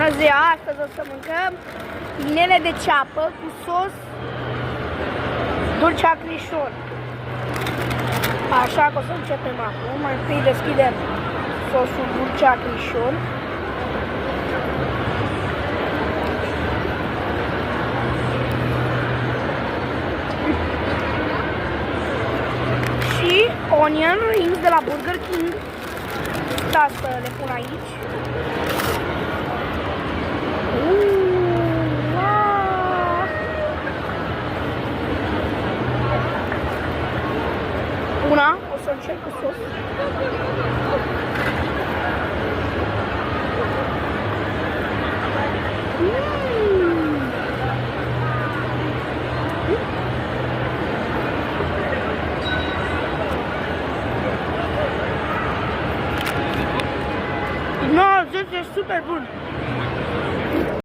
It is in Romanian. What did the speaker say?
Bună ziua! Astăzi o să mâncăm inele de ceapă cu sos dulce acrișor. Așa că o să începem acum. Mai întâi deschidem sosul dulce acrișor. Și onion rings de la Burger King. Da, să le pun aici. Una, o să încerc cu sos. No, this is super bun.